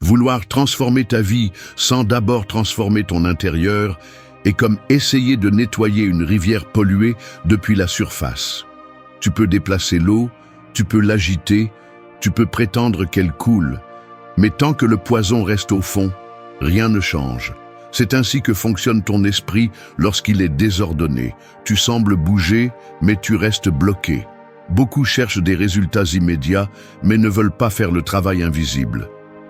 Vouloir transformer ta vie sans d'abord transformer ton intérieur est comme essayer de nettoyer une rivière polluée depuis la surface. Tu peux déplacer l'eau, tu peux l'agiter, tu peux prétendre qu'elle coule, mais tant que le poison reste au fond, rien ne change. C'est ainsi que fonctionne ton esprit lorsqu'il est désordonné. Tu sembles bouger, mais tu restes bloqué. Beaucoup cherchent des résultats immédiats, mais ne veulent pas faire le travail invisible.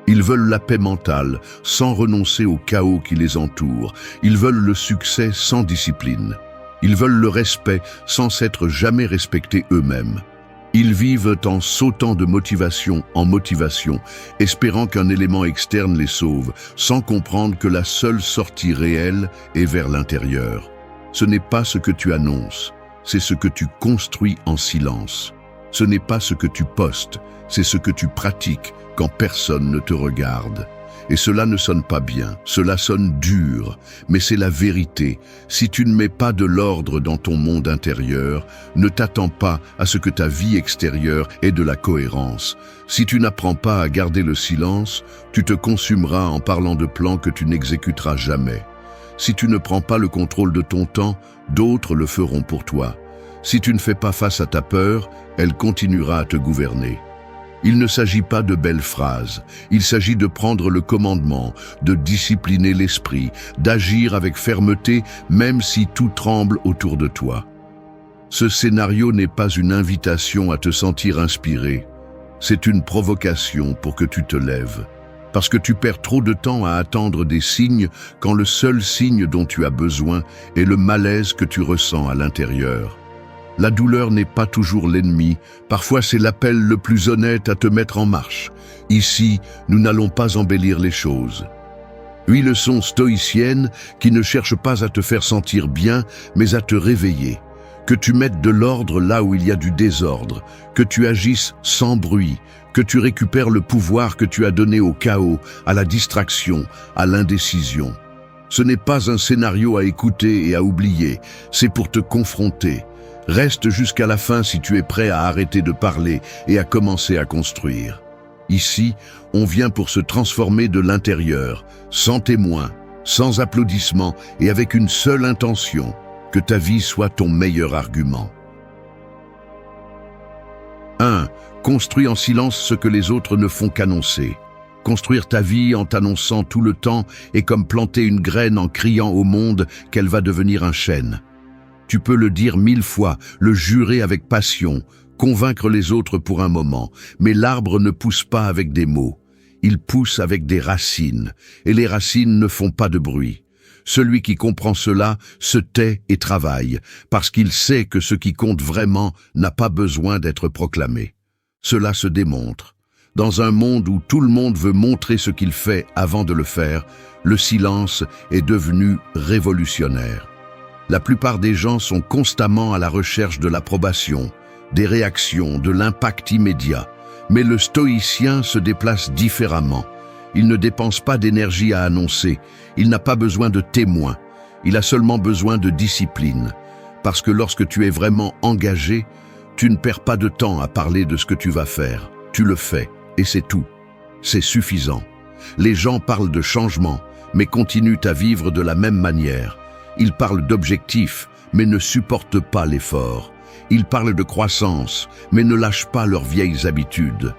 Ils veulent la paix mentale, sans renoncer au chaos qui les entoure. Ils veulent le succès sans discipline. Ils veulent le respect sans s'être jamais respectés eux-mêmes. Ils vivent en sautant de motivation en motivation, espérant qu'un élément externe les sauve, sans comprendre que la seule sortie réelle est vers l'intérieur. Ce n'est pas ce que tu annonces, c'est ce que tu construis en silence. Ce n'est pas ce que tu postes, c'est ce que tu pratiques quand personne ne te regarde. Et cela ne sonne pas bien, cela sonne dur, mais c'est la vérité. Si tu ne mets pas de l'ordre dans ton monde intérieur, ne t'attends pas à ce que ta vie extérieure ait de la cohérence. Si tu n'apprends pas à garder le silence, tu te consumeras en parlant de plans que tu n'exécuteras jamais. Si tu ne prends pas le contrôle de ton temps, d'autres le feront pour toi. Si tu ne fais pas face à ta peur, elle continuera à te gouverner. Il ne s'agit pas de belles phrases, il s'agit de prendre le commandement, de discipliner l'esprit, d'agir avec fermeté même si tout tremble autour de toi. Ce scénario n'est pas une invitation à te sentir inspiré, c'est une provocation pour que tu te lèves. Parce que tu perds trop de temps à attendre des signes quand le seul signe dont tu as besoin est le malaise que tu ressens à l'intérieur. La douleur n'est pas toujours l'ennemi, parfois c'est l'appel le plus honnête à te mettre en marche. Ici, nous n'allons pas embellir les choses. Une leçon stoïcienne qui ne cherche pas à te faire sentir bien, mais à te réveiller. Que tu mettes de l'ordre là où il y a du désordre, que tu agisses sans bruit, que tu récupères le pouvoir que tu as donné au chaos, à la distraction, à l'indécision. Ce n'est pas un scénario à écouter et à oublier, c'est pour te confronter. Reste jusqu'à la fin si tu es prêt à arrêter de parler et à commencer à construire. Ici, on vient pour se transformer de l'intérieur, sans témoin, sans applaudissements et avec une seule intention, que ta vie soit ton meilleur argument. 1. Construis en silence ce que les autres ne font qu'annoncer. Construire ta vie en t'annonçant tout le temps est comme planter une graine en criant au monde qu'elle va devenir un chêne. Tu peux le dire 1000 fois, le jurer avec passion, convaincre les autres pour un moment, mais l'arbre ne pousse pas avec des mots. Il pousse avec des racines, et les racines ne font pas de bruit. Celui qui comprend cela se tait et travaille, parce qu'il sait que ce qui compte vraiment n'a pas besoin d'être proclamé. Cela se démontre. Dans un monde où tout le monde veut montrer ce qu'il fait avant de le faire, le silence est devenu révolutionnaire. La plupart des gens sont constamment à la recherche de l'approbation, des réactions, de l'impact immédiat. Mais le stoïcien se déplace différemment. Il ne dépense pas d'énergie à annoncer, il n'a pas besoin de témoins, il a seulement besoin de discipline. Parce que lorsque tu es vraiment engagé, tu ne perds pas de temps à parler de ce que tu vas faire. Tu le fais, et c'est tout. C'est suffisant. Les gens parlent de changement, mais continuent à vivre de la même manière. Ils parlent d'objectifs, mais ne supportent pas l'effort. Ils parlent de croissance, mais ne lâchent pas leurs vieilles habitudes.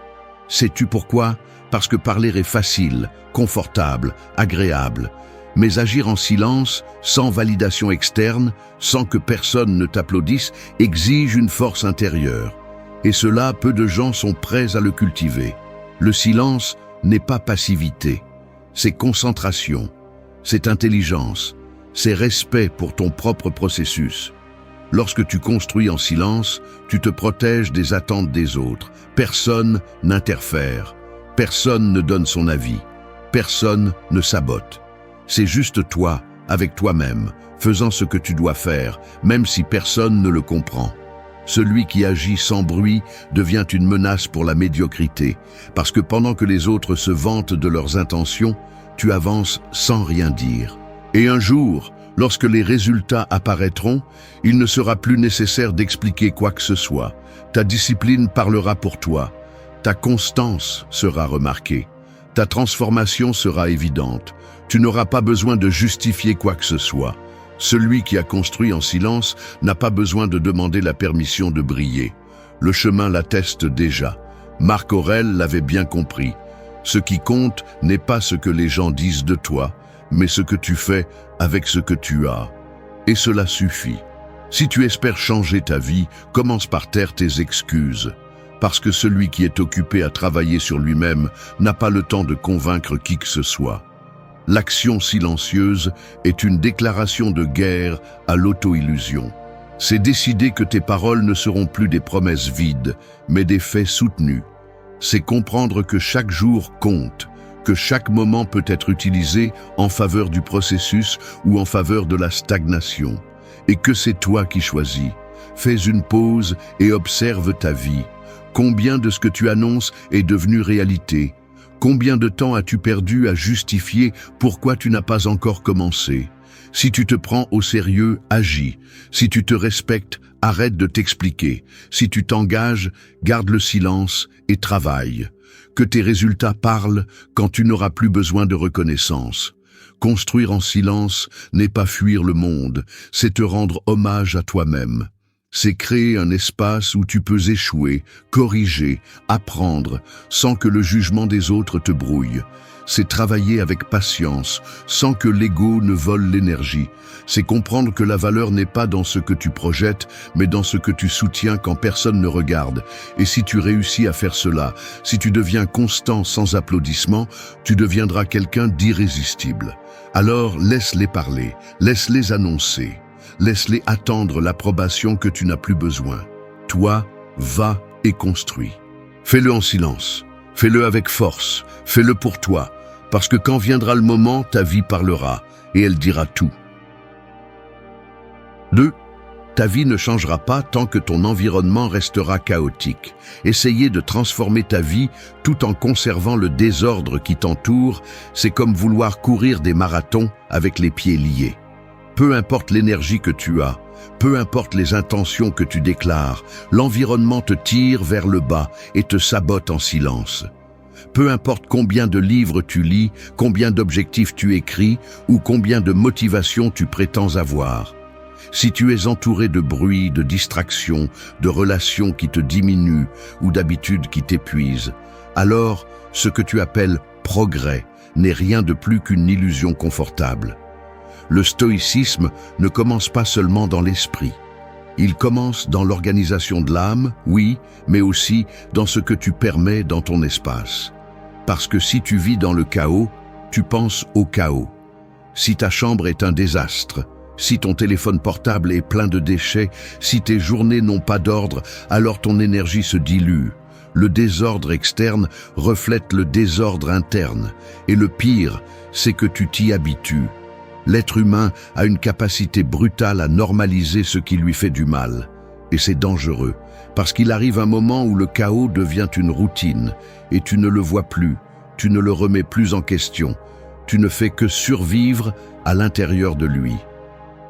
Sais-tu pourquoi? Parce que parler est facile, confortable, agréable. Mais agir en silence, sans validation externe, sans que personne ne t'applaudisse, exige une force intérieure. Et cela, peu de gens sont prêts à le cultiver. Le silence n'est pas passivité, c'est concentration, c'est intelligence. C'est respect pour ton propre processus. Lorsque tu construis en silence, tu te protèges des attentes des autres. Personne n'interfère. Personne ne donne son avis. Personne ne sabote. C'est juste toi, avec toi-même, faisant ce que tu dois faire, même si personne ne le comprend. Celui qui agit sans bruit devient une menace pour la médiocrité, parce que pendant que les autres se vantent de leurs intentions, tu avances sans rien dire. Et un jour, lorsque les résultats apparaîtront, il ne sera plus nécessaire d'expliquer quoi que ce soit. Ta discipline parlera pour toi. Ta constance sera remarquée. Ta transformation sera évidente. Tu n'auras pas besoin de justifier quoi que ce soit. Celui qui a construit en silence n'a pas besoin de demander la permission de briller. Le chemin l'atteste déjà. Marc Aurèle l'avait bien compris. Ce qui compte n'est pas ce que les gens disent de toi, mais ce que tu fais avec ce que tu as. Et cela suffit. Si tu espères changer ta vie, commence par taire tes excuses. Parce que celui qui est occupé à travailler sur lui-même n'a pas le temps de convaincre qui que ce soit. L'action silencieuse est une déclaration de guerre à l'auto-illusion. C'est décider que tes paroles ne seront plus des promesses vides, mais des faits soutenus. C'est comprendre que chaque jour compte, que chaque moment peut être utilisé en faveur du processus ou en faveur de la stagnation, et que c'est toi qui choisis. Fais une pause et observe ta vie. Combien de ce que tu annonces est devenu réalité? Combien de temps as-tu perdu à justifier pourquoi tu n'as pas encore commencé? Si tu te prends au sérieux, agis. Si tu te respectes, arrête de t'expliquer. Si tu t'engages, garde le silence et travaille. Que tes résultats parlent quand tu n'auras plus besoin de reconnaissance. Construire en silence n'est pas fuir le monde, c'est te rendre hommage à toi-même. C'est créer un espace où tu peux échouer, corriger, apprendre, sans que le jugement des autres te brouille. C'est travailler avec patience, sans que l'ego ne vole l'énergie. C'est comprendre que la valeur n'est pas dans ce que tu projettes, mais dans ce que tu soutiens quand personne ne regarde. Et si tu réussis à faire cela, si tu deviens constant sans applaudissements, tu deviendras quelqu'un d'irrésistible. Alors laisse-les parler, laisse-les annoncer. Laisse-les attendre l'approbation que tu n'as plus besoin. Toi, va et construis. Fais-le en silence, fais-le avec force, fais-le pour toi, parce que quand viendra le moment, ta vie parlera et elle dira tout. 2. Ta vie ne changera pas tant que ton environnement restera chaotique. Essayer de transformer ta vie tout en conservant le désordre qui t'entoure, c'est comme vouloir courir des marathons avec les pieds liés. Peu importe l'énergie que tu as, peu importe les intentions que tu déclares, l'environnement te tire vers le bas et te sabote en silence. Peu importe combien de livres tu lis, combien d'objectifs tu écris ou combien de motivations tu prétends avoir. Si tu es entouré de bruit, de distractions, de relations qui te diminuent ou d'habitudes qui t'épuisent, alors ce que tu appelles progrès n'est rien de plus qu'une illusion confortable. Le stoïcisme ne commence pas seulement dans l'esprit. Il commence dans l'organisation de l'âme, oui, mais aussi dans ce que tu permets dans ton espace. Parce que si tu vis dans le chaos, tu penses au chaos. Si ta chambre est un désastre, si ton téléphone portable est plein de déchets, si tes journées n'ont pas d'ordre, alors ton énergie se dilue. Le désordre externe reflète le désordre interne. Et le pire, c'est que tu t'y habitues. L'être humain a une capacité brutale à normaliser ce qui lui fait du mal. Et c'est dangereux, parce qu'il arrive un moment où le chaos devient une routine, et tu ne le vois plus, tu ne le remets plus en question, tu ne fais que survivre à l'intérieur de lui.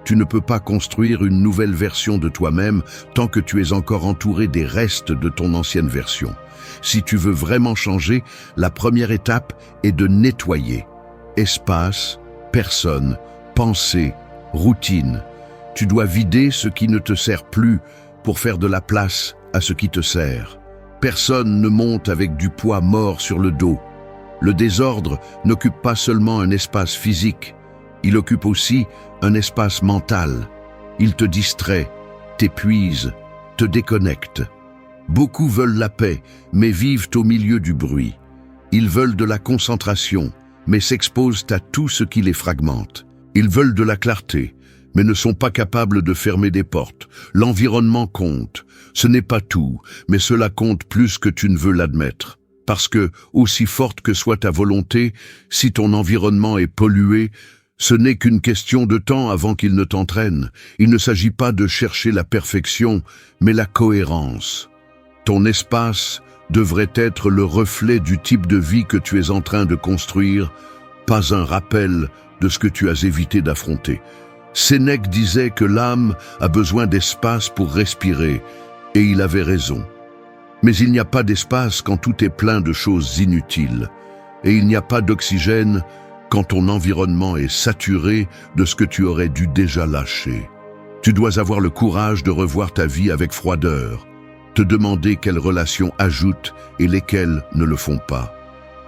Tu ne peux pas construire une nouvelle version de toi-même tant que tu es encore entouré des restes de ton ancienne version. Si tu veux vraiment changer, la première étape est de nettoyer. Espace, personne, pensée, routine. Tu dois vider ce qui ne te sert plus pour faire de la place à ce qui te sert. Personne ne monte avec du poids mort sur le dos. Le désordre n'occupe pas seulement un espace physique, il occupe aussi un espace mental. Il te distrait, t'épuise, te déconnecte. Beaucoup veulent la paix, mais vivent au milieu du bruit. Ils veulent de la concentration, mais s'exposent à tout ce qui les fragmente. Ils veulent de la clarté, mais ne sont pas capables de fermer des portes. L'environnement compte. Ce n'est pas tout, mais cela compte plus que tu ne veux l'admettre. Parce que, aussi forte que soit ta volonté, si ton environnement est pollué, ce n'est qu'une question de temps avant qu'il ne t'entraîne. Il ne s'agit pas de chercher la perfection, mais la cohérence. Ton espace devrait être le reflet du type de vie que tu es en train de construire, pas un rappel de ce que tu as évité d'affronter. Sénèque disait que l'âme a besoin d'espace pour respirer, et il avait raison. Mais il n'y a pas d'espace quand tout est plein de choses inutiles. et il n'y a pas d'oxygène quand ton environnement est saturé de ce que tu aurais dû déjà lâcher. Tu dois avoir le courage de revoir ta vie avec froideur, te demander quelles relations ajoutent et lesquelles ne le font pas.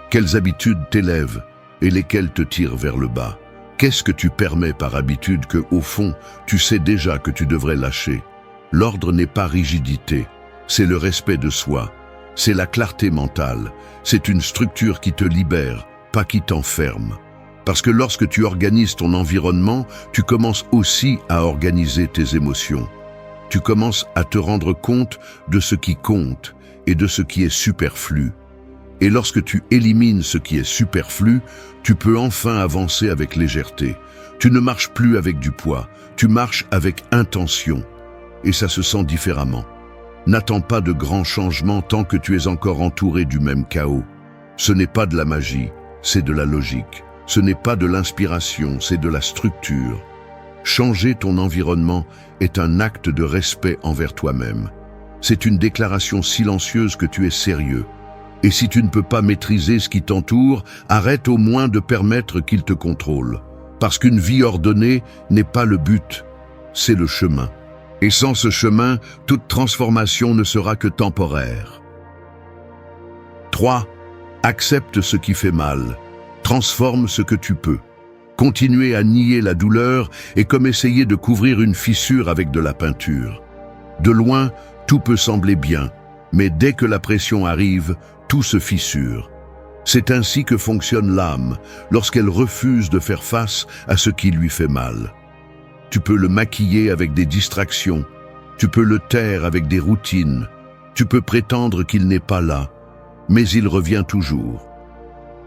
Quelles habitudes t'élèvent et lesquelles te tirent vers le bas. Qu'est-ce que tu permets par habitude que, au fond, tu sais déjà que tu devrais lâcher? L'ordre n'est pas rigidité, c'est le respect de soi, c'est la clarté mentale, c'est une structure qui te libère, pas qui t'enferme. Parce que lorsque tu organises ton environnement, tu commences aussi à organiser tes émotions. Tu commences à te rendre compte de ce qui compte et de ce qui est superflu. Et lorsque tu élimines ce qui est superflu, tu peux enfin avancer avec légèreté. Tu ne marches plus avec du poids, tu marches avec intention. Et ça se sent différemment. N'attends pas de grands changements tant que tu es encore entouré du même chaos. Ce n'est pas de la magie, c'est de la logique. Ce n'est pas de l'inspiration, c'est de la structure. Changer ton environnement est un acte de respect envers toi-même. C'est une déclaration silencieuse que tu es sérieux. Et si tu ne peux pas maîtriser ce qui t'entoure, arrête au moins de permettre qu'il te contrôle. Parce qu'une vie ordonnée n'est pas le but, c'est le chemin. Et sans ce chemin, toute transformation ne sera que temporaire. 3. Accepte ce qui fait mal. Transforme ce que tu peux. Continuer à nier la douleur est comme essayer de couvrir une fissure avec de la peinture. De loin, tout peut sembler bien, mais dès que la pression arrive, tout se fissure. C'est ainsi que fonctionne l'âme, lorsqu'elle refuse de faire face à ce qui lui fait mal. Tu peux le maquiller avec des distractions, tu peux le taire avec des routines, tu peux prétendre qu'il n'est pas là, mais il revient toujours.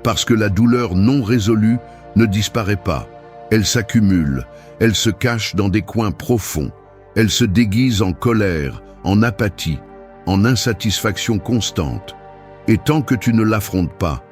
Parce que la douleur non résolue ne disparaît pas, elle s'accumule, elle se cache dans des coins profonds, elle se déguise en colère, en apathie, en insatisfaction constante. Et tant que tu ne l'affrontes pas,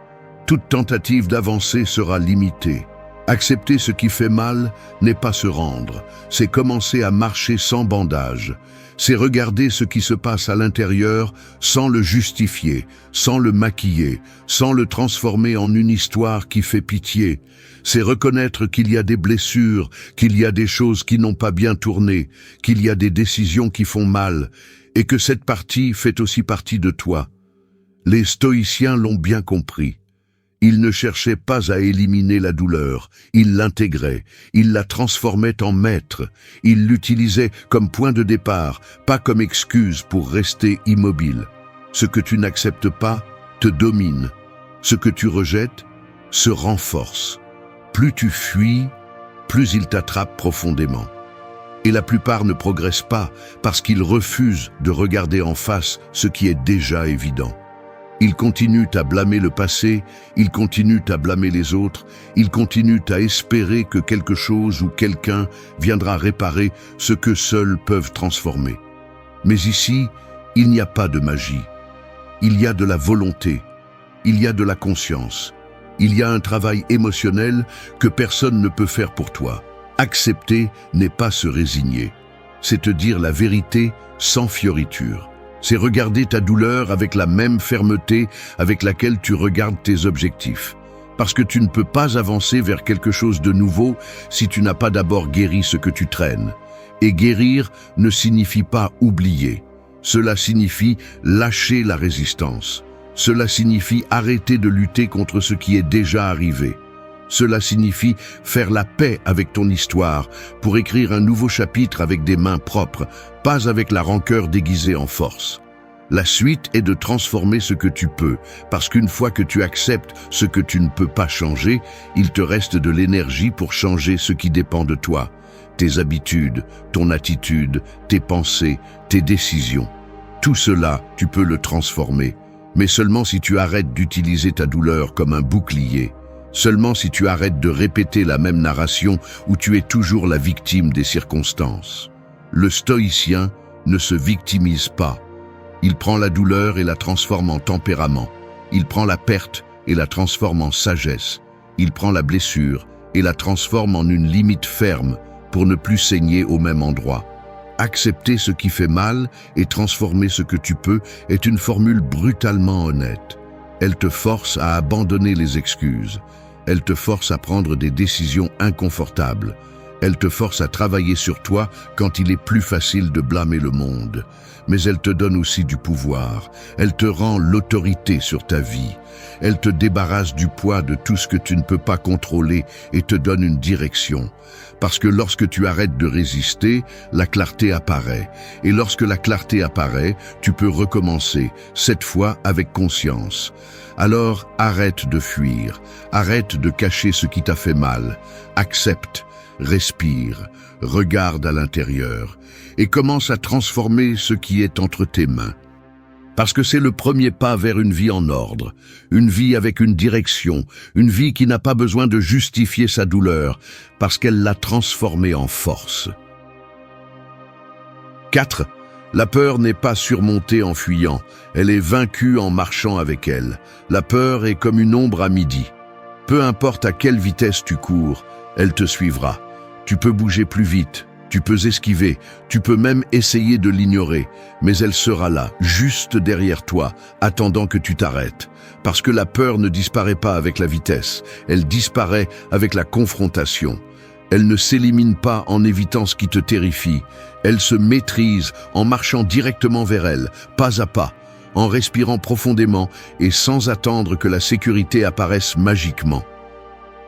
toute tentative d'avancer sera limitée. Accepter ce qui fait mal n'est pas se rendre, c'est commencer à marcher sans bandage. C'est regarder ce qui se passe à l'intérieur sans le justifier, sans le maquiller, sans le transformer en une histoire qui fait pitié. C'est reconnaître qu'il y a des blessures, qu'il y a des choses qui n'ont pas bien tourné, qu'il y a des décisions qui font mal, et que cette partie fait aussi partie de toi. Les stoïciens l'ont bien compris. Ils ne cherchaient pas à éliminer la douleur, ils l'intégraient, ils la transformaient en maître, ils l'utilisaient comme point de départ, pas comme excuse pour rester immobile. Ce que tu n'acceptes pas te domine, ce que tu rejettes se renforce. Plus tu fuis, plus il t'attrape profondément. Et la plupart ne progressent pas parce qu'ils refusent de regarder en face ce qui est déjà évident. Ils continuent à blâmer le passé, ils continuent à blâmer les autres, ils continuent à espérer que quelque chose ou quelqu'un viendra réparer ce que seuls peuvent transformer. Mais ici, il n'y a pas de magie. Il y a de la volonté, il y a de la conscience, il y a un travail émotionnel que personne ne peut faire pour toi. Accepter n'est pas se résigner, c'est te dire la vérité sans fioriture. C'est regarder ta douleur avec la même fermeté avec laquelle tu regardes tes objectifs. Parce que tu ne peux pas avancer vers quelque chose de nouveau si tu n'as pas d'abord guéri ce que tu traînes. Et guérir ne signifie pas oublier. Cela signifie lâcher la résistance. Cela signifie arrêter de lutter contre ce qui est déjà arrivé. Cela signifie faire la paix avec ton histoire pour écrire un nouveau chapitre avec des mains propres, pas avec la rancœur déguisée en force. La suite est de transformer ce que tu peux, parce qu'une fois que tu acceptes ce que tu ne peux pas changer, il te reste de l'énergie pour changer ce qui dépend de toi. Tes habitudes, ton attitude, tes pensées, tes décisions. Tout cela, tu peux le transformer, mais seulement si tu arrêtes d'utiliser ta douleur comme un bouclier. Seulement si tu arrêtes de répéter la même narration où tu es toujours la victime des circonstances. Le stoïcien ne se victimise pas. Il prend la douleur et la transforme en tempérament. Il prend la perte et la transforme en sagesse. Il prend la blessure et la transforme en une limite ferme pour ne plus saigner au même endroit. Accepter ce qui fait mal et transformer ce que tu peux est une formule brutalement honnête. Elle te force à abandonner les excuses. Elle te force à prendre des décisions inconfortables. Elle te force à travailler sur toi quand il est plus facile de blâmer le monde. Mais elle te donne aussi du pouvoir. Elle te rend l'autorité sur ta vie. Elle te débarrasse du poids de tout ce que tu ne peux pas contrôler et te donne une direction. Parce que lorsque tu arrêtes de résister, la clarté apparaît. Et lorsque la clarté apparaît, tu peux recommencer, cette fois avec conscience. Alors arrête de fuir, arrête de cacher ce qui t'a fait mal. Accepte, respire, regarde à l'intérieur et commence à transformer ce qui est entre tes mains. Parce que c'est le premier pas vers une vie en ordre, une vie avec une direction, une vie qui n'a pas besoin de justifier sa douleur, parce qu'elle l'a transformée en force. 4. La peur n'est pas surmontée en fuyant, elle est vaincue en marchant avec elle. La peur est comme une ombre à midi. Peu importe à quelle vitesse tu cours, elle te suivra. Tu peux bouger plus vite, tu peux esquiver, tu peux même essayer de l'ignorer, mais elle sera là, juste derrière toi, attendant que tu t'arrêtes. Parce que la peur ne disparaît pas avec la vitesse, elle disparaît avec la confrontation. Elle ne s'élimine pas en évitant ce qui te terrifie, elle se maîtrise en marchant directement vers elle, pas à pas, en respirant profondément et sans attendre que la sécurité apparaisse magiquement.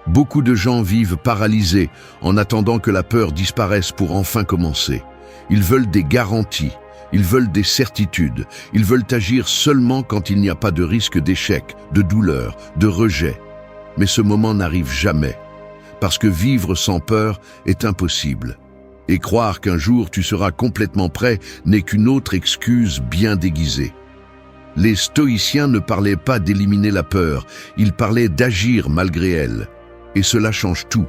Beaucoup de gens vivent paralysés en attendant que la peur disparaisse pour enfin commencer. Ils veulent des garanties, ils veulent des certitudes, ils veulent agir seulement quand il n'y a pas de risque d'échec, de douleur, de rejet. Mais ce moment n'arrive jamais, parce que vivre sans peur est impossible. Et croire qu'un jour tu seras complètement prêt n'est qu'une autre excuse bien déguisée. Les stoïciens ne parlaient pas d'éliminer la peur, ils parlaient d'agir malgré elle. Et cela change tout.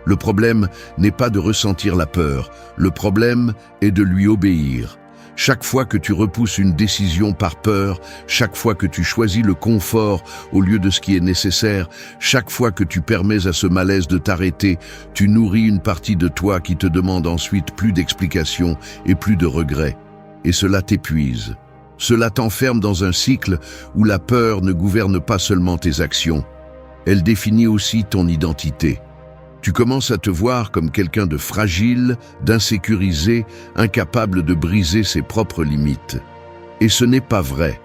Le problème n'est pas de ressentir la peur, le problème est de lui obéir. Chaque fois que tu repousses une décision par peur, chaque fois que tu choisis le confort au lieu de ce qui est nécessaire, chaque fois que tu permets à ce malaise de t'arrêter, tu nourris une partie de toi qui te demande ensuite plus d'explications et plus de regrets. Et cela t'épuise. Cela t'enferme dans un cycle où la peur ne gouverne pas seulement tes actions. Elle définit aussi ton identité. Tu commences à te voir comme quelqu'un de fragile, d'insécurisé, incapable de briser ses propres limites. Et ce n'est pas vrai.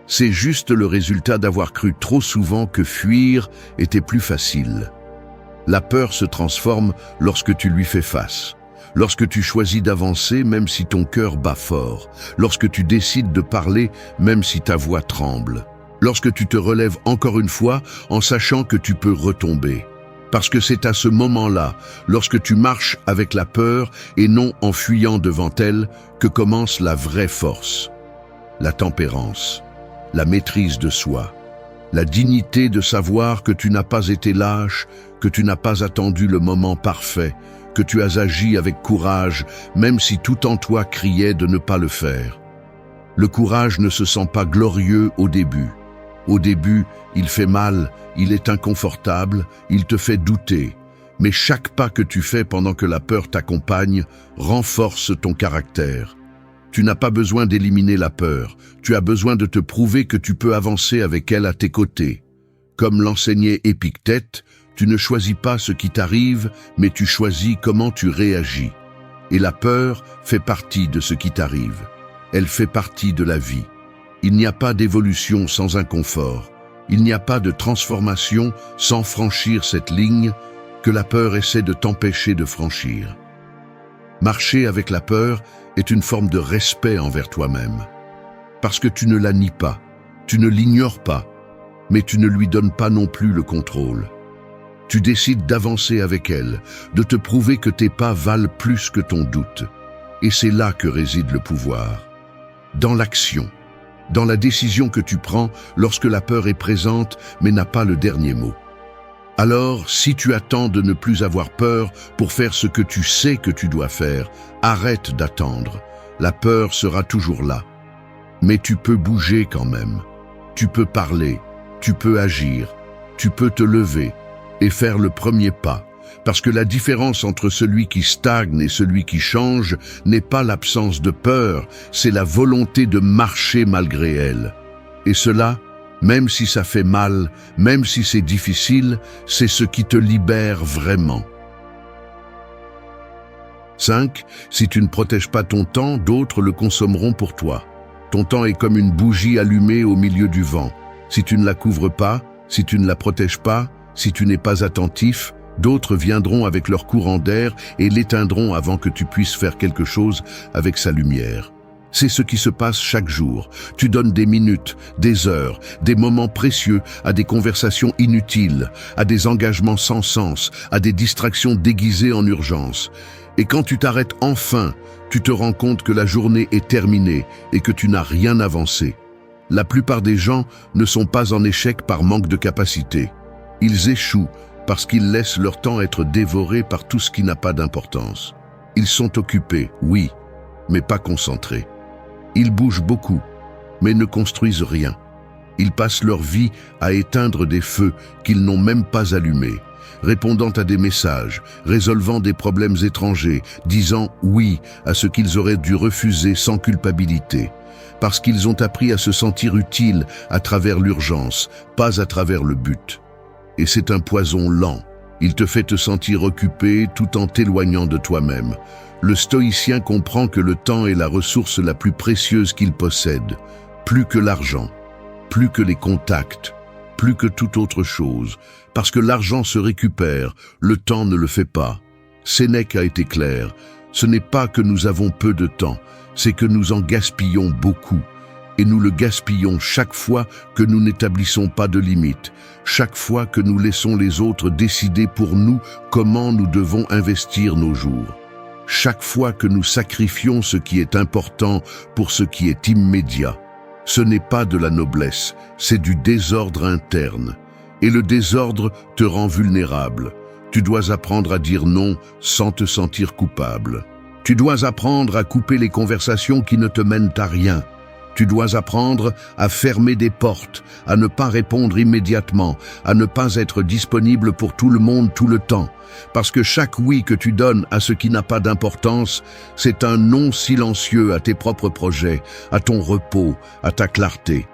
C'est juste le résultat d'avoir cru trop souvent que fuir était plus facile. La peur se transforme lorsque tu lui fais face. Lorsque tu choisis d'avancer même si ton cœur bat fort. Lorsque tu décides de parler même si ta voix tremble. Lorsque tu te relèves encore une fois en sachant que tu peux retomber. Parce que c'est à ce moment-là, lorsque tu marches avec la peur et non en fuyant devant elle, que commence la vraie force. La tempérance, la maîtrise de soi, la dignité de savoir que tu n'as pas été lâche, que tu n'as pas attendu le moment parfait, que tu as agi avec courage, même si tout en toi criait de ne pas le faire. Le courage ne se sent pas glorieux au début. Au début, il fait mal, il est inconfortable, il te fait douter. Mais chaque pas que tu fais pendant que la peur t'accompagne renforce ton caractère. Tu n'as pas besoin d'éliminer la peur, tu as besoin de te prouver que tu peux avancer avec elle à tes côtés. Comme l'enseignait Épictète, tu ne choisis pas ce qui t'arrive, mais tu choisis comment tu réagis. Et la peur fait partie de ce qui t'arrive. Elle fait partie de la vie. Il n'y a pas d'évolution sans inconfort. Il n'y a pas de transformation sans franchir cette ligne que la peur essaie de t'empêcher de franchir. Marcher avec la peur est une forme de respect envers toi-même. Parce que tu ne la nies pas, tu ne l'ignores pas, mais tu ne lui donnes pas non plus le contrôle. Tu décides d'avancer avec elle, de te prouver que tes pas valent plus que ton doute. Et c'est là que réside le pouvoir. Dans l'action. Dans la décision que tu prends lorsque la peur est présente mais n'a pas le dernier mot. Alors, si tu attends de ne plus avoir peur pour faire ce que tu sais que tu dois faire, arrête d'attendre. La peur sera toujours là. Mais tu peux bouger quand même. Tu peux parler, tu peux agir, tu peux te lever et faire le premier pas. Parce que la différence entre celui qui stagne et celui qui change n'est pas l'absence de peur, c'est la volonté de marcher malgré elle. Et cela, Même si ça fait mal, même si c'est difficile, c'est ce qui te libère vraiment. 5. Si tu ne protèges pas ton temps, d'autres le consommeront pour toi. Ton temps est comme une bougie allumée au milieu du vent. Si tu ne la couvres pas, si tu ne la protèges pas, si tu n'es pas attentif, d'autres viendront avec leur courant d'air et l'éteindront avant que tu puisses faire quelque chose avec sa lumière. C'est ce qui se passe chaque jour. Tu donnes des minutes, des heures, des moments précieux à des conversations inutiles, à des engagements sans sens, à des distractions déguisées en urgence. Et quand tu t'arrêtes enfin, tu te rends compte que la journée est terminée et que tu n'as rien avancé. La plupart des gens ne sont pas en échec par manque de capacité. Ils échouent parce qu'ils laissent leur temps être dévoré par tout ce qui n'a pas d'importance. Ils sont occupés, oui, mais pas concentrés. Ils bougent beaucoup, mais ne construisent rien. Ils passent leur vie à éteindre des feux qu'ils n'ont même pas allumés, répondant à des messages, résolvant des problèmes étrangers, disant oui à ce qu'ils auraient dû refuser sans culpabilité, parce qu'ils ont appris à se sentir utiles à travers l'urgence, pas à travers le but. Et c'est un poison lent. Il te fait te sentir occupé tout en t'éloignant de toi-même. Le stoïcien comprend que le temps est la ressource la plus précieuse qu'il possède, plus que l'argent, plus que les contacts, plus que toute autre chose, parce que l'argent se récupère, le temps ne le fait pas. Sénèque a été clair, ce n'est pas que nous avons peu de temps, c'est que nous en gaspillons beaucoup. Et nous le gaspillons chaque fois que nous n'établissons pas de limites, chaque fois que nous laissons les autres décider pour nous comment nous devons investir nos jours. Chaque fois que nous sacrifions ce qui est important pour ce qui est immédiat. Ce n'est pas de la noblesse, c'est du désordre interne. Et le désordre te rend vulnérable. Tu dois apprendre à dire non sans te sentir coupable. Tu dois apprendre à couper les conversations qui ne te mènent à rien. Tu dois apprendre à fermer des portes, à ne pas répondre immédiatement, à ne pas être disponible pour tout le monde tout le temps. Parce que chaque oui que tu donnes à ce qui n'a pas d'importance, c'est un non silencieux à tes propres projets, à ton repos, à ta clarté.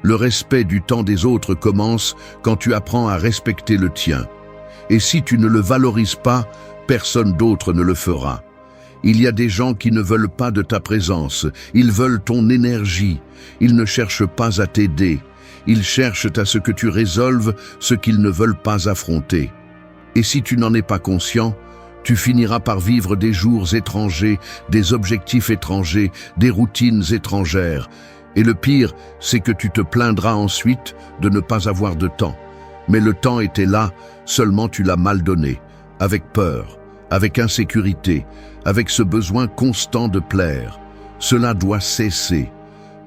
Le respect du temps des autres commence quand tu apprends à respecter le tien. Et si tu ne le valorises pas, personne d'autre ne le fera. Il y a des gens qui ne veulent pas de ta présence, ils veulent ton énergie, ils ne cherchent pas à t'aider, ils cherchent à ce que tu résolves ce qu'ils ne veulent pas affronter. Et si tu n'en es pas conscient, tu finiras par vivre des jours étrangers, des objectifs étrangers, des routines étrangères. Et le pire, c'est que tu te plaindras ensuite de ne pas avoir de temps. Mais le temps était là, seulement tu l'as mal donné, avec peur, avec insécurité, avec ce besoin constant de plaire. Cela doit cesser.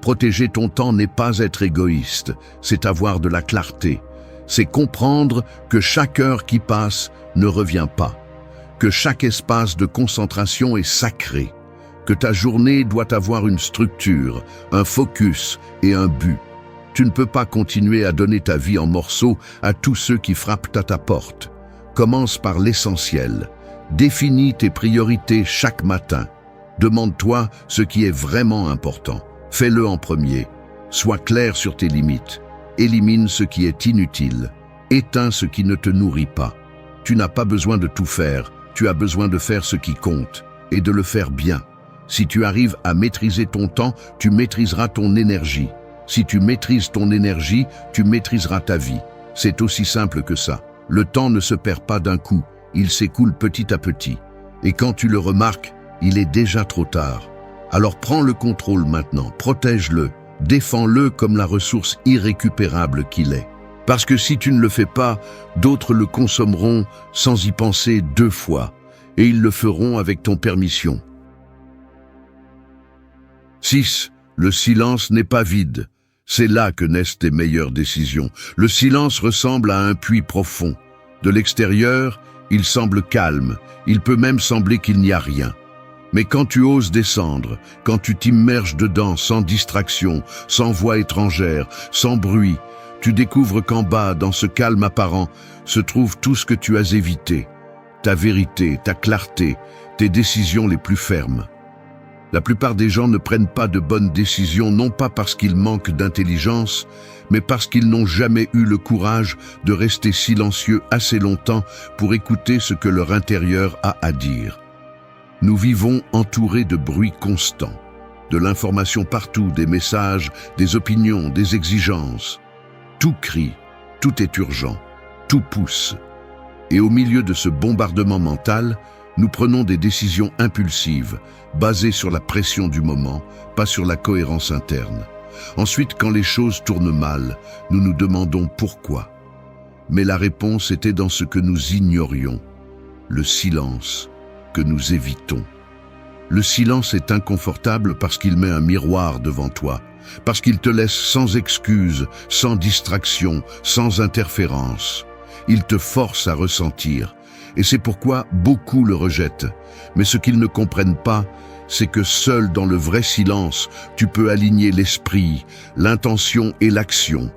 Protéger ton temps n'est pas être égoïste, c'est avoir de la clarté. C'est comprendre que chaque heure qui passe ne revient pas, que chaque espace de concentration est sacré, que ta journée doit avoir une structure, un focus et un but. Tu ne peux pas continuer à donner ta vie en morceaux à tous ceux qui frappent à ta porte. Commence par l'essentiel. Définis tes priorités chaque matin. Demande-toi ce qui est vraiment important. Fais-le en premier. Sois clair sur tes limites. Élimine ce qui est inutile. Éteins ce qui ne te nourrit pas. Tu n'as pas besoin de tout faire. Tu as besoin de faire ce qui compte et de le faire bien. Si tu arrives à maîtriser ton temps, tu maîtriseras ton énergie. Si tu maîtrises ton énergie, tu maîtriseras ta vie. C'est aussi simple que ça. Le temps ne se perd pas d'un coup. Il s'écoule petit à petit. Et quand tu le remarques, il est déjà trop tard. Alors prends le contrôle maintenant, protège-le, défends-le comme la ressource irrécupérable qu'il est. Parce que si tu ne le fais pas, d'autres le consommeront sans y penser deux fois, et ils le feront avec ton permission. 6. Le silence n'est pas vide. C'est là que naissent tes meilleures décisions. Le silence ressemble à un puits profond. De l'extérieur, il semble calme, il peut même sembler qu'il n'y a rien. Mais quand tu oses descendre, quand tu t'immerges dedans sans distraction, sans voix étrangère, sans bruit, tu découvres qu'en bas, dans ce calme apparent, se trouve tout ce que tu as évité. Ta vérité, ta clarté, tes décisions les plus fermes. La plupart des gens ne prennent pas de bonnes décisions, non pas parce qu'ils manquent d'intelligence, mais parce qu'ils n'ont jamais eu le courage de rester silencieux assez longtemps pour écouter ce que leur intérieur a à dire. Nous vivons entourés de bruits constants, de l'information partout, des messages, des opinions, des exigences. Tout crie, tout est urgent, tout pousse. Et au milieu de ce bombardement mental, nous prenons des décisions impulsives, basées sur la pression du moment, pas sur la cohérence interne. Ensuite, quand les choses tournent mal, nous nous demandons pourquoi. Mais la réponse était dans ce que nous ignorions, le silence que nous évitons. Le silence est inconfortable parce qu'il met un miroir devant toi, parce qu'il te laisse sans excuse, sans distraction, sans interférence. Il te force à ressentir, et c'est pourquoi beaucoup le rejettent. Mais ce qu'ils ne comprennent pas, c'est que seul dans le vrai silence, tu peux aligner l'esprit, l'intention et l'action.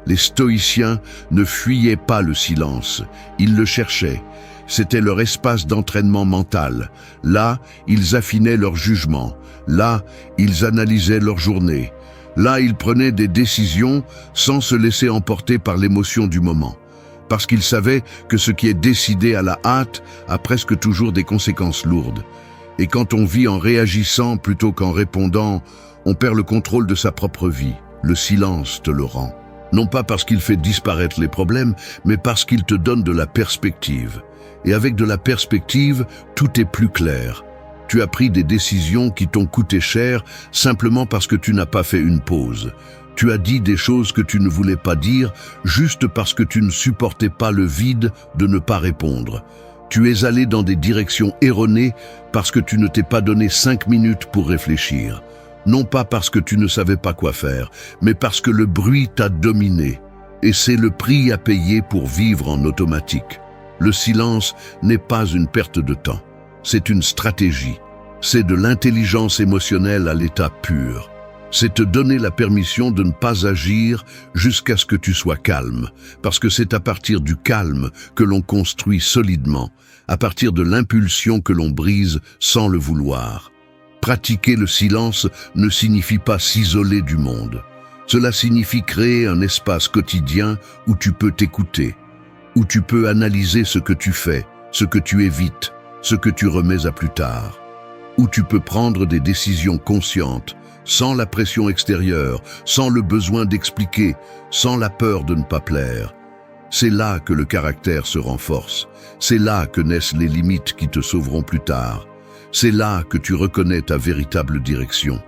Les stoïciens ne fuyaient pas le silence, ils le cherchaient. C'était leur espace d'entraînement mental. Là, ils affinaient leur jugement. Là, ils analysaient leur journée. Là, ils prenaient des décisions sans se laisser emporter par l'émotion du moment. Parce qu'ils savaient que ce qui est décidé à la hâte a presque toujours des conséquences lourdes. Et quand on vit en réagissant plutôt qu'en répondant, on perd le contrôle de sa propre vie. Le silence te le rend. Non pas parce qu'il fait disparaître les problèmes, mais parce qu'il te donne de la perspective. Et avec de la perspective, tout est plus clair. Tu as pris des décisions qui t'ont coûté cher simplement parce que tu n'as pas fait une pause. Tu as dit des choses que tu ne voulais pas dire juste parce que tu ne supportais pas le vide de ne pas répondre. Tu es allé dans des directions erronées parce que tu ne t'es pas donné 5 minutes pour réfléchir. Non pas parce que tu ne savais pas quoi faire, mais parce que le bruit t'a dominé. Et c'est le prix à payer pour vivre en automatique. Le silence n'est pas une perte de temps. C'est une stratégie. C'est de l'intelligence émotionnelle à l'état pur. C'est te donner la permission de ne pas agir jusqu'à ce que tu sois calme, parce que c'est à partir du calme que l'on construit solidement, à partir de l'impulsion que l'on brise sans le vouloir. Pratiquer le silence ne signifie pas s'isoler du monde. Cela signifie créer un espace quotidien où tu peux t'écouter, où tu peux analyser ce que tu fais, ce que tu évites, ce que tu remets à plus tard, où tu peux prendre des décisions conscientes, sans la pression extérieure, sans le besoin d'expliquer, sans la peur de ne pas plaire. C'est là que le caractère se renforce. C'est là que naissent les limites qui te sauveront plus tard. C'est là que tu reconnais ta véritable direction.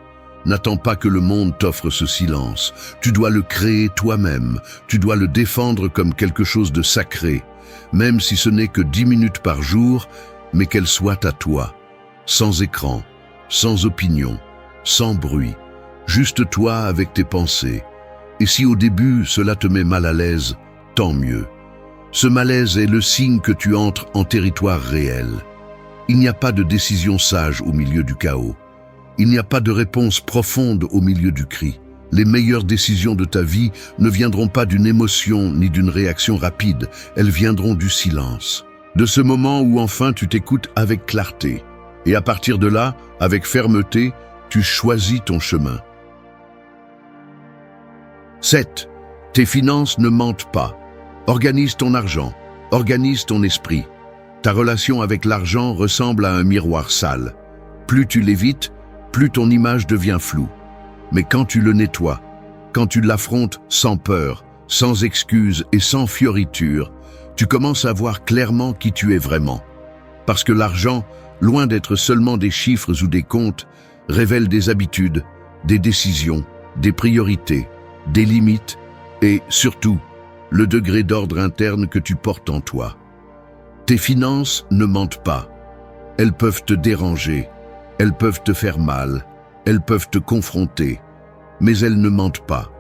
N'attends pas que le monde t'offre ce silence. Tu dois le créer toi-même. Tu dois le défendre comme quelque chose de sacré. Même si ce n'est que 10 minutes par jour, mais qu'elle soit à toi. Sans écran, sans opinion, sans bruit, juste toi avec tes pensées. Et si au début cela te met mal à l'aise, tant mieux. Ce malaise est le signe que tu entres en territoire réel. Il n'y a pas de décision sage au milieu du chaos. Il n'y a pas de réponse profonde au milieu du cri. Les meilleures décisions de ta vie ne viendront pas d'une émotion ni d'une réaction rapide, elles viendront du silence. De ce moment où enfin tu t'écoutes avec clarté. Et à partir de là, avec fermeté, tu choisis ton chemin. 7. Tes finances ne mentent pas. Organise ton argent, organise ton esprit. Ta relation avec l'argent ressemble à un miroir sale. Plus tu l'évites, plus ton image devient floue. Mais quand tu le nettoies, quand tu l'affrontes sans peur, sans excuse et sans fioriture, tu commences à voir clairement qui tu es vraiment. Parce que l'argent, loin d'être seulement des chiffres ou des comptes, révèle des habitudes, des décisions, des priorités, des limites et, surtout, le degré d'ordre interne que tu portes en toi. Tes finances ne mentent pas. Elles peuvent te déranger, elles peuvent te faire mal, elles peuvent te confronter, mais elles ne mentent pas.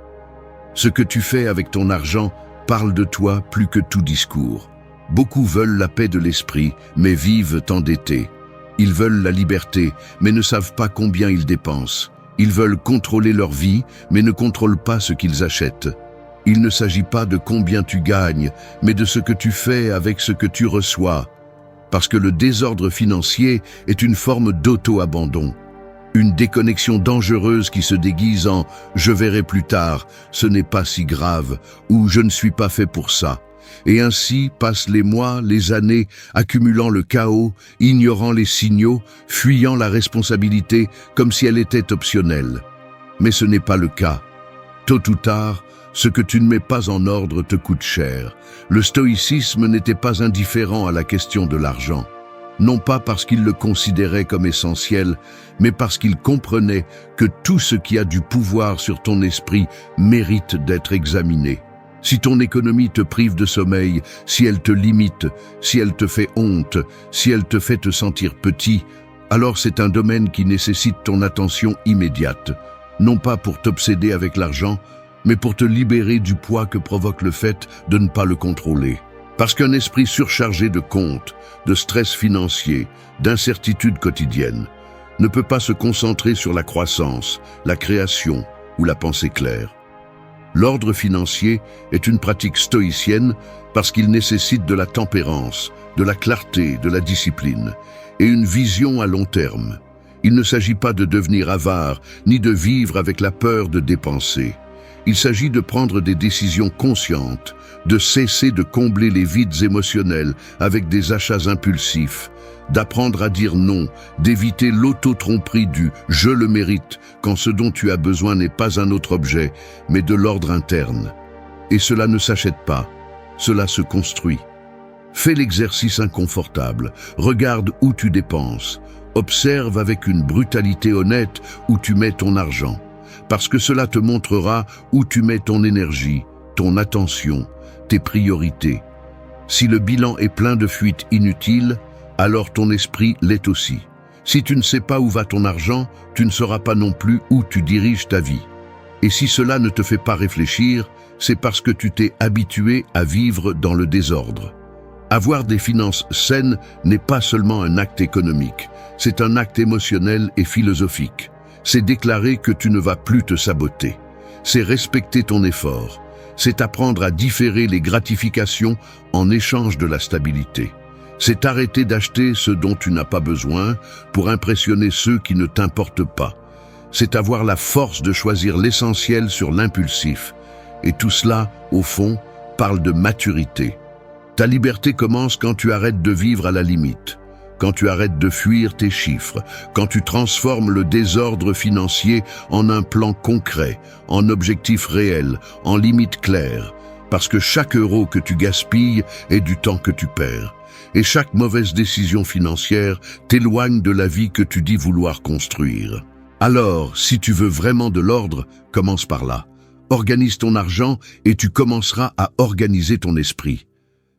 Ce que tu fais avec ton argent parle de toi plus que tout discours. Beaucoup veulent la paix de l'esprit, mais vivent endettés. Ils veulent la liberté, mais ne savent pas combien ils dépensent. Ils veulent contrôler leur vie, mais ne contrôlent pas ce qu'ils achètent. Il ne s'agit pas de combien tu gagnes, mais de ce que tu fais avec ce que tu reçois. Parce que le désordre financier est une forme d'auto-abandon. Une déconnexion dangereuse qui se déguise en « je verrai plus tard, ce n'est pas si grave » ou « je ne suis pas fait pour ça ». Et ainsi passent les mois, les années, accumulant le chaos, ignorant les signaux, fuyant la responsabilité comme si elle était optionnelle. Mais ce n'est pas le cas. Tôt ou tard, ce que tu ne mets pas en ordre te coûte cher. Le stoïcisme n'était pas indifférent à la question de l'argent. Non pas parce qu'il le considérait comme essentiel, mais parce qu'il comprenait que tout ce qui a du pouvoir sur ton esprit mérite d'être examiné. Si ton économie te prive de sommeil, si elle te limite, si elle te fait honte, si elle te fait te sentir petit, alors c'est un domaine qui nécessite ton attention immédiate. Non pas pour t'obséder avec l'argent, mais pour te libérer du poids que provoque le fait de ne pas le contrôler. Parce qu'un esprit surchargé de comptes, de stress financier, d'incertitudes quotidiennes, ne peut pas se concentrer sur la croissance, la création ou la pensée claire. L'ordre financier est une pratique stoïcienne parce qu'il nécessite de la tempérance, de la clarté, de la discipline et une vision à long terme. Il ne s'agit pas de devenir avare, ni de vivre avec la peur de dépenser. Il s'agit de prendre des décisions conscientes, de cesser de combler les vides émotionnels avec des achats impulsifs, d'apprendre à dire non, d'éviter l'auto-tromperie du « je le mérite » quand ce dont tu as besoin n'est pas un autre objet, mais de l'ordre interne. Et cela ne s'achète pas, cela se construit. Fais l'exercice inconfortable, regarde où tu dépenses, observe avec une brutalité honnête où tu mets ton argent, parce que cela te montrera où tu mets ton énergie, ton attention, tes priorités. Si le bilan est plein de fuites inutiles, alors ton esprit l'est aussi. Si tu ne sais pas où va ton argent, tu ne sauras pas non plus où tu diriges ta vie. Et si cela ne te fait pas réfléchir, c'est parce que tu t'es habitué à vivre dans le désordre. Avoir des finances saines n'est pas seulement un acte économique, c'est un acte émotionnel et philosophique. C'est déclarer que tu ne vas plus te saboter. C'est respecter ton effort. C'est apprendre à différer les gratifications en échange de la stabilité. C'est arrêter d'acheter ce dont tu n'as pas besoin pour impressionner ceux qui ne t'importent pas. C'est avoir la force de choisir l'essentiel sur l'impulsif. Et tout cela, au fond, parle de maturité. Ta liberté commence quand tu arrêtes de vivre à la limite, quand tu arrêtes de fuir tes chiffres, quand tu transformes le désordre financier en un plan concret, en objectif réel, en limite claire, parce que chaque euro que tu gaspilles est du temps que tu perds. Et chaque mauvaise décision financière t'éloigne de la vie que tu dis vouloir construire. Alors, si tu veux vraiment de l'ordre, commence par là. Organise ton argent et tu commenceras à organiser ton esprit.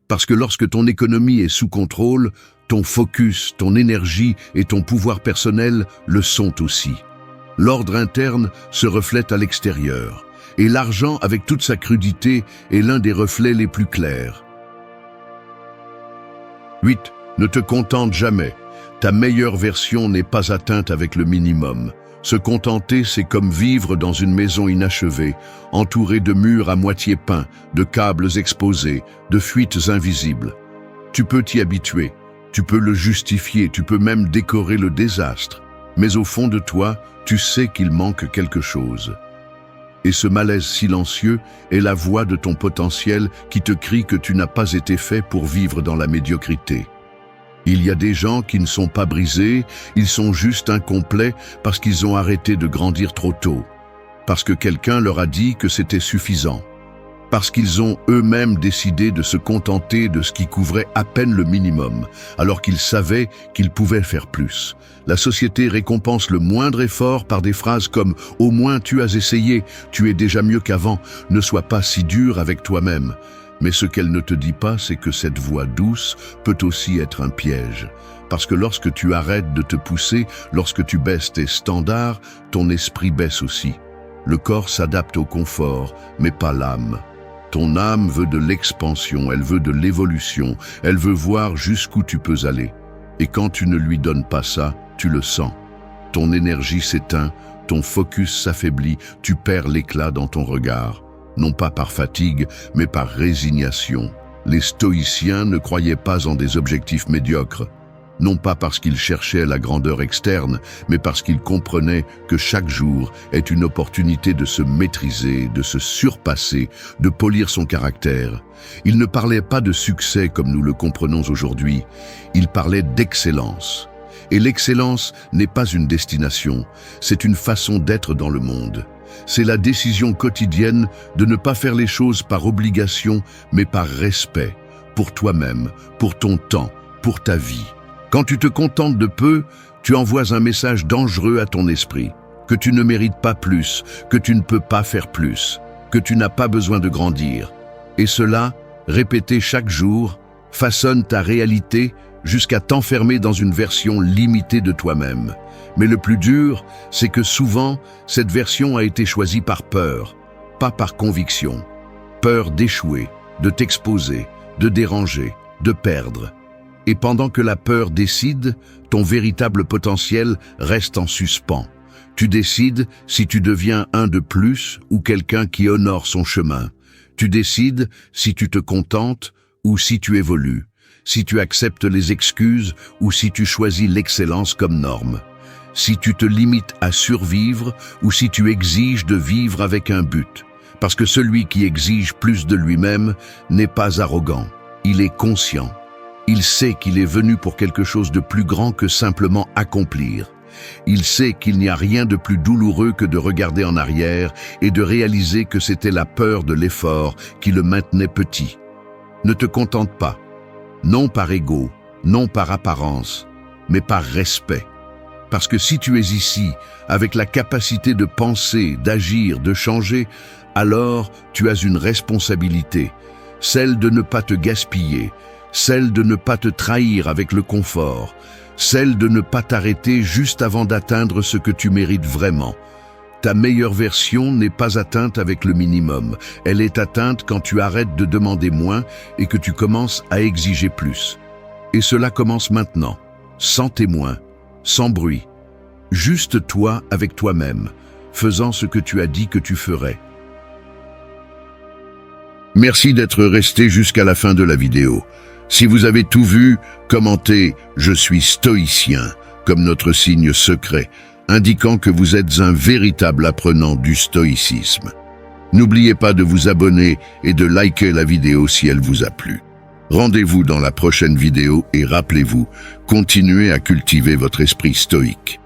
Parce que lorsque ton économie est sous contrôle, ton focus, ton énergie et ton pouvoir personnel le sont aussi. L'ordre interne se reflète à l'extérieur. Et l'argent, avec toute sa crudité, est l'un des reflets les plus clairs. 8. Ne te contente jamais. Ta meilleure version n'est pas atteinte avec le minimum. Se contenter, c'est comme vivre dans une maison inachevée, entourée de murs à moitié peints, de câbles exposés, de fuites invisibles. Tu peux t'y habituer, tu peux le justifier, tu peux même décorer le désastre. Mais au fond de toi, tu sais qu'il manque quelque chose. Et ce malaise silencieux est la voix de ton potentiel qui te crie que tu n'as pas été fait pour vivre dans la médiocrité. Il y a des gens qui ne sont pas brisés, ils sont juste incomplets parce qu'ils ont arrêté de grandir trop tôt, parce que quelqu'un leur a dit que c'était suffisant, parce qu'ils ont eux-mêmes décidé de se contenter de ce qui couvrait à peine le minimum, alors qu'ils savaient qu'ils pouvaient faire plus. La société récompense le moindre effort par des phrases comme « Au moins tu as essayé, tu es déjà mieux qu'avant, ne sois pas si dur avec toi-même ». Mais ce qu'elle ne te dit pas, c'est que cette voix douce peut aussi être un piège. Parce que lorsque tu arrêtes de te pousser, lorsque tu baisses tes standards, ton esprit baisse aussi. Le corps s'adapte au confort, mais pas l'âme. Ton âme veut de l'expansion, elle veut de l'évolution, elle veut voir jusqu'où tu peux aller. Et quand tu ne lui donnes pas ça, tu le sens. Ton énergie s'éteint, ton focus s'affaiblit, tu perds l'éclat dans ton regard. Non pas par fatigue, mais par résignation. Les stoïciens ne croyaient pas en des objectifs médiocres. non pas parce qu'il cherchait la grandeur externe, mais parce qu'il comprenait que chaque jour est une opportunité de se maîtriser, de se surpasser, de polir son caractère. Il ne parlait pas de succès comme nous le comprenons aujourd'hui, il parlait d'excellence. Et l'excellence n'est pas une destination, c'est une façon d'être dans le monde. C'est la décision quotidienne de ne pas faire les choses par obligation, mais par respect, pour toi-même, pour ton temps, pour ta vie. Quand tu te contentes de peu, tu envoies un message dangereux à ton esprit, que tu ne mérites pas plus, que tu ne peux pas faire plus, que tu n'as pas besoin de grandir. Et cela, répété chaque jour, façonne ta réalité jusqu'à t'enfermer dans une version limitée de toi-même. Mais le plus dur, c'est que souvent, cette version a été choisie par peur, pas par conviction. Peur d'échouer, de t'exposer, de déranger, de perdre. Et pendant que la peur décide, ton véritable potentiel reste en suspens. Tu décides si tu deviens un de plus ou quelqu'un qui honore son chemin. Tu décides si tu te contentes ou si tu évolues, si tu acceptes les excuses ou si tu choisis l'excellence comme norme. Si tu te limites à survivre ou si tu exiges de vivre avec un but. Parce que celui qui exige plus de lui-même n'est pas arrogant, il est conscient. Il sait qu'il est venu pour quelque chose de plus grand que simplement accomplir. Il sait qu'il n'y a rien de plus douloureux que de regarder en arrière et de réaliser que c'était la peur de l'effort qui le maintenait petit. Ne te contente pas, non par ego, non par apparence, mais par respect. Parce que si tu es ici, avec la capacité de penser, d'agir, de changer, alors tu as une responsabilité, celle de ne pas te gaspiller, celle de ne pas te trahir avec le confort, celle de ne pas t'arrêter juste avant d'atteindre ce que tu mérites vraiment. Ta meilleure version n'est pas atteinte avec le minimum, elle est atteinte quand tu arrêtes de demander moins et que tu commences à exiger plus. Et cela commence maintenant, sans témoin, sans bruit, juste toi avec toi-même, faisant ce que tu as dit que tu ferais. Merci d'être resté jusqu'à la fin de la vidéo. Si vous avez tout vu, commentez « Je suis stoïcien » comme notre signe secret, indiquant que vous êtes un véritable apprenant du stoïcisme. N'oubliez pas de vous abonner et de liker la vidéo si elle vous a plu. Rendez-vous dans la prochaine vidéo et rappelez-vous, continuez à cultiver votre esprit stoïque.